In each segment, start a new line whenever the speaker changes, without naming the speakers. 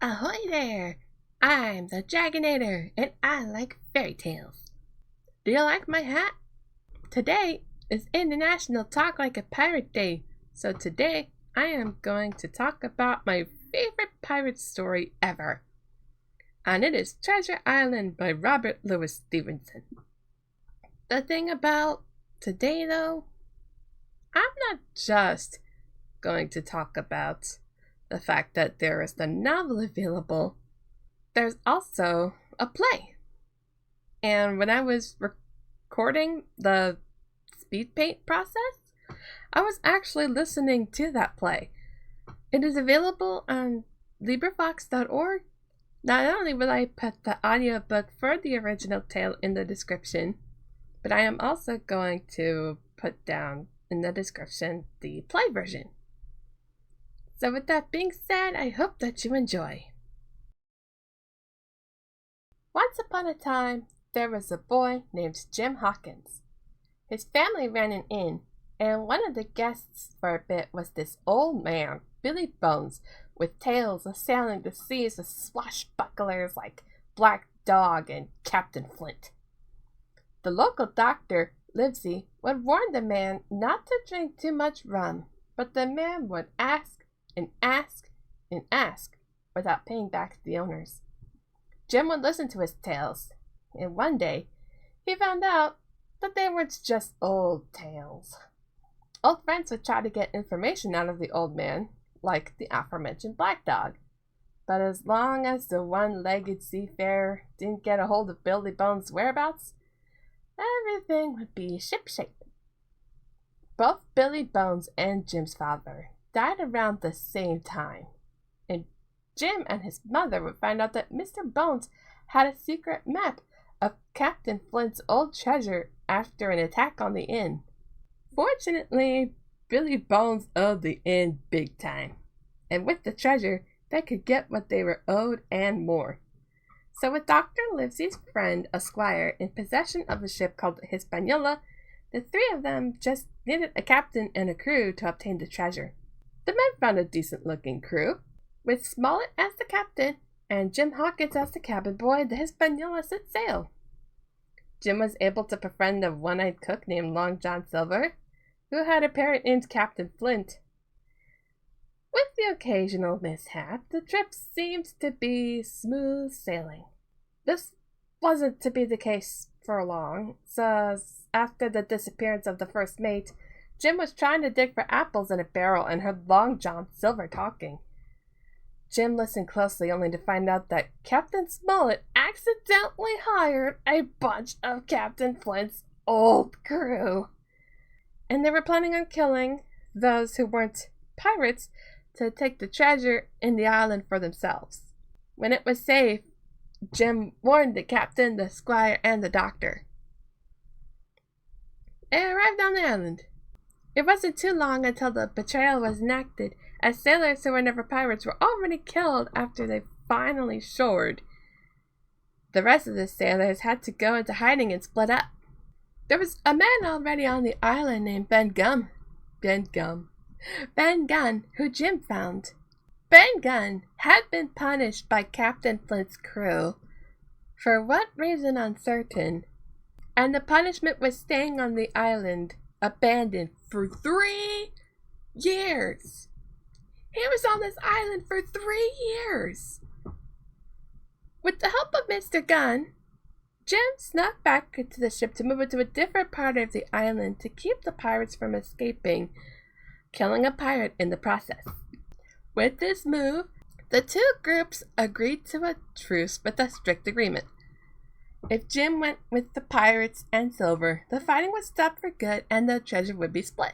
Ahoy there! I'm the Dragonator, and I like fairy tales. Do you like my hat? Today is International Talk Like a Pirate Day, so today I am going to talk about my favorite pirate story ever. And it is Treasure Island by Robert Louis Stevenson. The thing about today, though, I'm not just going to talk about the fact that there is the novel available. There's also a play. And when I was recording the Speedpaint process, I was actually listening to that play. It is available on LibriVox.org. Not only will I put the audiobook for the original tale in the description, but I am also going to put down in the description the play version. So with that being said, I hope that you enjoy. Once upon a time, there was a boy named Jim Hawkins. His family ran an inn, and one of the guests for a bit was this old man, Billy Bones, with tales of sailing the seas with swashbucklers like Black Dog and Captain Flint. The local doctor, Livesey, would warn the man not to drink too much rum, but the man would ask and ask and ask without paying back to the owners. Jim would listen to his tales, and one day he found out that they weren't just old tales. Old friends would try to get information out of the old man, like the aforementioned Black Dog, but as long as the one-legged seafarer didn't get a hold of Billy Bones' whereabouts, everything would be shipshape. Both Billy Bones and Jim's father died around the same time, and Jim and his mother would find out that Mr. Bones had a secret map of Captain Flint's old treasure after an attack on the inn. Fortunately, Billy Bones owed the inn big time, and with the treasure, they could get what they were owed and more. So with Dr. Livesey's friend, a squire, in possession of a ship called the Hispaniola, the three of them just needed a captain and a crew to obtain the treasure. The men found a decent-looking crew. With Smollett as the captain and Jim Hawkins as the cabin boy, the Hispaniola set sail. Jim was able to befriend a one-eyed cook named Long John Silver, who had a parent named Captain Flint. With the occasional mishap, the trip seemed to be smooth sailing. This wasn't to be the case for long, so after the disappearance of the first mate, Jim was trying to dig for apples in a barrel and heard Long John Silver talking. Jim listened closely only to find out that Captain Smollett accidentally hired a bunch of Captain Flint's old crew. And they were planning on killing those who weren't pirates to take the treasure in the island for themselves. When it was safe, Jim warned the captain, the squire, and the doctor. They arrived on the island. It wasn't too long until the betrayal was enacted, as sailors who were never pirates were already killed after they finally shored. The rest of the sailors had to go into hiding and split up. There was a man already on the island named Ben Gunn, who Jim found. Ben Gunn had been punished by Captain Flint's crew, for what reason uncertain, and the punishment was staying on the island, abandoned for 3 years. He was on this island for 3 years. With the help of Mr. Gunn, Jim snuck back into the ship to move it to a different part of the island to keep the pirates from escaping, killing a pirate in the process. With this move, the two groups agreed to a truce with a strict agreement. If Jim went with the pirates and Silver, the fighting would stop for good and the treasure would be split.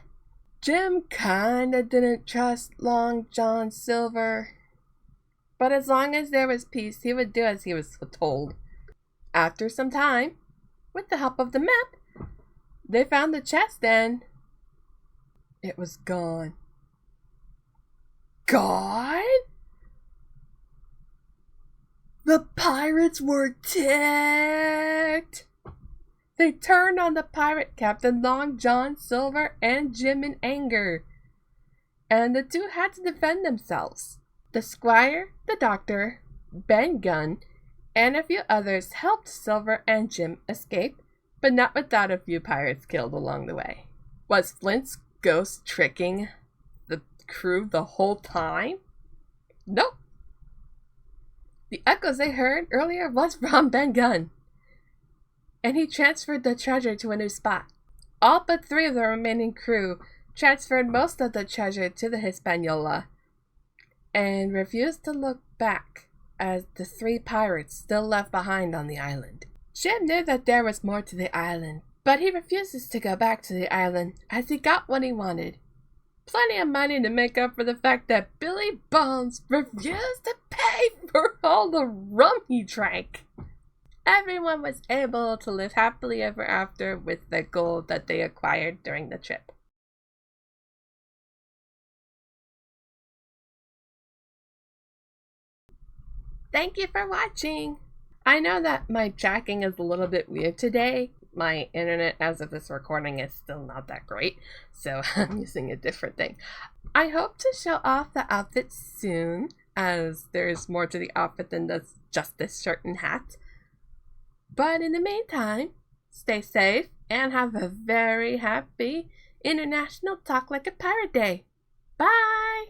Jim kinda didn't trust Long John Silver, but as long as there was peace, he would do as he was told. After some time, with the help of the map, they found the chest and it was gone. Gone? The pirates were ticked. They turned on the pirate captain Long John Silver and Jim in anger, and the two had to defend themselves. The squire, the doctor, Ben Gunn, and a few others helped Silver and Jim escape, but not without a few pirates killed along the way. Was Flint's ghost tricking the crew the whole time? Nope. The echoes they heard earlier was from Ben Gunn, and he transferred the treasure to a new spot. All but 3 of the remaining crew transferred most of the treasure to the Hispaniola and refused to look back as the 3 pirates still left behind on the island. Jim knew that there was more to the island, but he refuses to go back to the island as he got what he wanted. Plenty of money to make up for the fact that Billy Bones refused to pay for all the rum he drank. Everyone was able to live happily ever after with the gold that they acquired during the trip. Thank you for watching! I know that my tracking is a little bit weird today. My internet as of this recording is still not that great, so I'm using a different thing. I hope to show off the outfit soon, as there's more to the outfit than just this shirt and hat. But in the meantime, stay safe and have a very happy International Talk Like a Pirate Day. Bye!